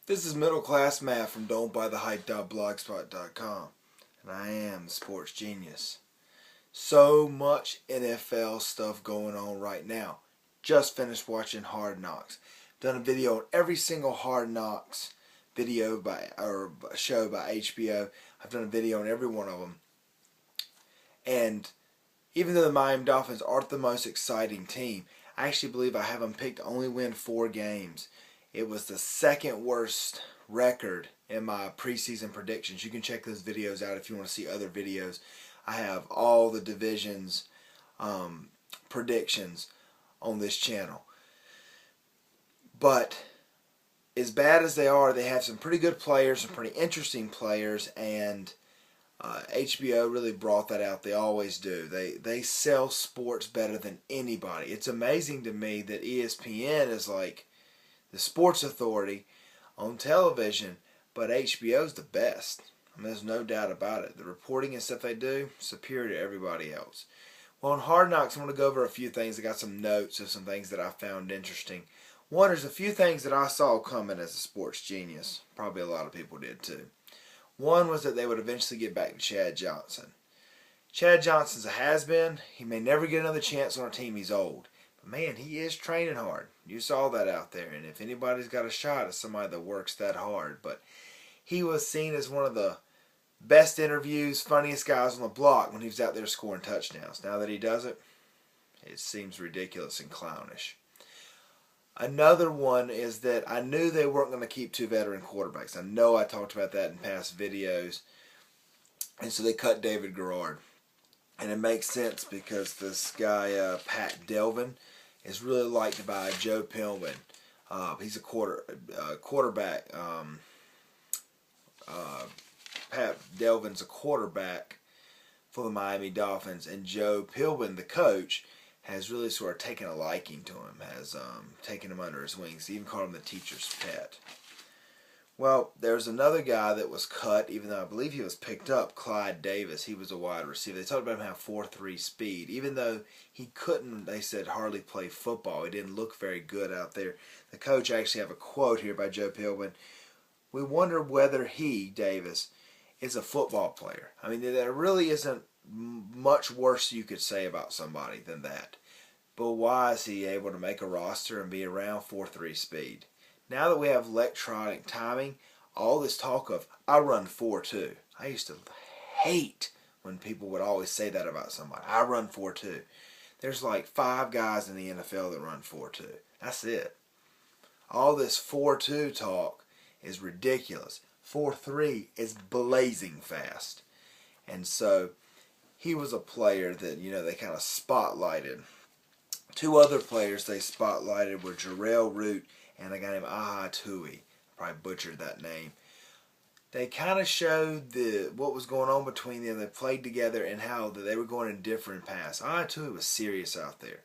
This is Middle Class Matt from don'tbuythehype.blogspot.com, and I am the sports genius. So much NFL stuff going on right now. Just finished watching Hard Knocks. Done a video on every single Hard Knocks video or show by HBO. I've done a video on every one of them. And even though the Miami Dolphins aren't the most exciting team, I actually believe I have them picked to only win 4 games. It was the second worst record in my preseason predictions. You can check those videos out if you want to see other videos. I have all the divisions predictions on this channel. But as bad as they are, they have some pretty good players, some pretty interesting players, and HBO really brought that out. They always do. They sell sports better than anybody. It's amazing to me that ESPN is like the sports authority on television, but HBO is the best. I mean, there's no doubt about it. The reporting and stuff they do, superior to everybody else. Well, on Hard Knocks, I'm going to go over a few things. I got some notes of some things that I found interesting. One, there's a few things that I saw coming as a sports genius. Probably a lot of people did too. One was that they would eventually get back to Chad Johnson. Chad Johnson's a has-been. He may never get another chance on a team. He's old. But man, he is training hard. You saw that out there. And if anybody's got a shot, it's somebody that works that hard. But he was seen as one of the best interviews, funniest guys on the block when he was out there scoring touchdowns. Now that he does it, it seems ridiculous and clownish. Another one is that I knew they weren't going to keep 2 veteran quarterbacks. I know I talked about that in past videos. And so they cut David Garrard. And it makes sense because this guy, Pat Delvin, is really liked by Joe Pillman. He's a quarterback. Pat Delvin's a quarterback for the Miami Dolphins. And Joe Pillman, the coach, has really sort of taken a liking to him, has taken him under his wings. He even called him the teacher's pet. Well, there's another guy that was cut, even though I believe he was picked up, Clyde Davis. He was a wide receiver. They talked about him having 4.3 speed. Even though he couldn't, they said, hardly play football. He didn't look very good out there. The coach actually have a quote here by Joe Pillman. We wonder whether he, Davis, is a football player. I mean, there really isn't much worse you could say about somebody than that. But why is he able to make a roster and be around 4.3 speed? Now that we have electronic timing, all this talk of, I run 4.2. I used to hate when people would always say that about somebody. I run 4.2. There's like 5 guys in the NFL that run 4.2. That's it. All this 4.2 talk is ridiculous. 4.3 is blazing fast. And so he was a player that, they kind of spotlighted. 2 other players they spotlighted were Jarrell Root and a guy named Aha Tui. I probably butchered that name. They kind of showed what was going on between them. They played together and how they were going in different paths. Aha Tui was serious out there.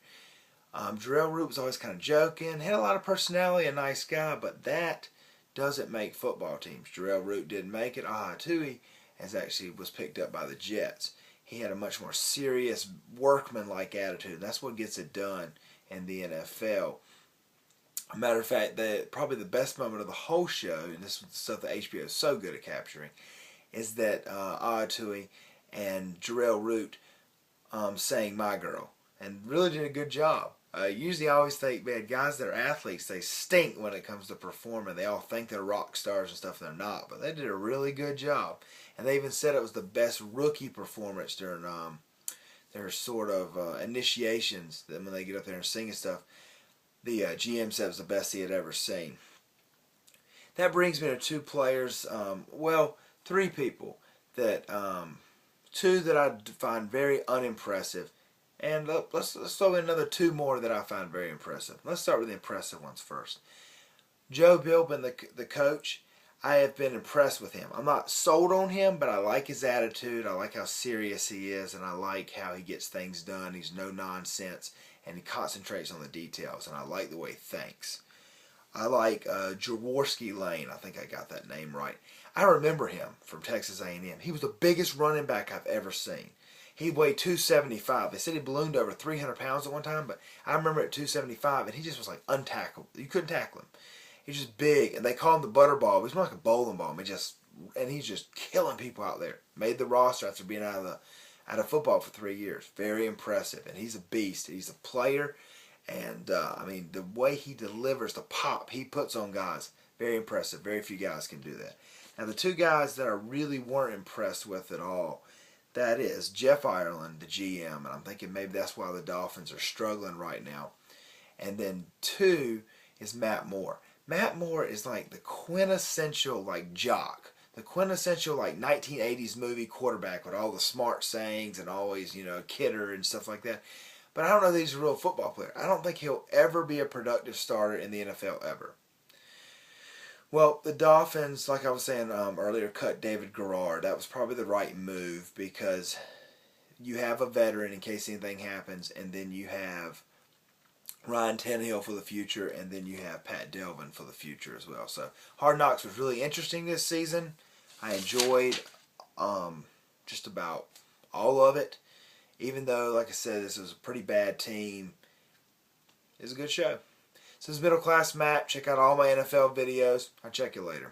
Jarrell Root was always kind of joking, had a lot of personality, a nice guy, but that doesn't make football teams. Jarrell Root didn't make it. Aha Tui was picked up by the Jets. He had a much more serious, workman-like attitude. That's what gets it done in the NFL. A matter of fact, probably the best moment of the whole show, and this is the stuff that HBO is so good at capturing, is that Tui and Jarrell Root sang My Girl, and really did a good job. Usually I always think, man, guys that are athletes, they stink when it comes to performing. They all think they're rock stars and stuff, and they're not. But they did a really good job. And they even said it was the best rookie performance during their sort of initiations. That when they get up there and sing and stuff, the GM said it was the best he had ever seen. That brings me to 2 players, 3 people. 2 that I find very unimpressive. And let's throw in another 2 more that I find very impressive. Let's start with the impressive ones first. Joe Bilbin, the coach, I have been impressed with him. I'm not sold on him, but I like his attitude. I like how serious he is, and I like how he gets things done. He's no nonsense, and he concentrates on the details, and I like the way he thinks. I like Jaworski Lane. I think I got that name right. I remember him from Texas A&M. He was the biggest running back I've ever seen. He weighed 275. They said he ballooned over 300 pounds at one time, but I remember at 275, and he just was like untackable. You couldn't tackle him. He's just big, and they call him the Butterball. He's more like a bowling ball. And he's just killing people out there. Made the roster after being out of football for 3 years. Very impressive, and he's a beast. He's a player, and I mean the way he delivers, the pop he puts on guys, very impressive. Very few guys can do that. Now the two guys that I really weren't impressed with at all, that is Jeff Ireland, the GM, and I'm thinking maybe that's why the Dolphins are struggling right now. And then two is Matt Moore. Matt Moore is like the quintessential like Jock, the quintessential like 1980s movie quarterback with all the smart sayings and always, kidder and stuff like that. But I don't know that he's a real football player. I don't think he'll ever be a productive starter in the NFL ever. Well, the Dolphins, like I was saying earlier, cut David Garrard. That was probably the right move because you have a veteran in case anything happens, and then you have Ryan Tannehill for the future, and then you have Pat Delvin for the future as well. So Hard Knocks was really interesting this season. I enjoyed just about all of it. Even though, like I said, this was a pretty bad team, it's a good show. This is Middle Class Matt. Check out all my NFL videos. I'll check you later.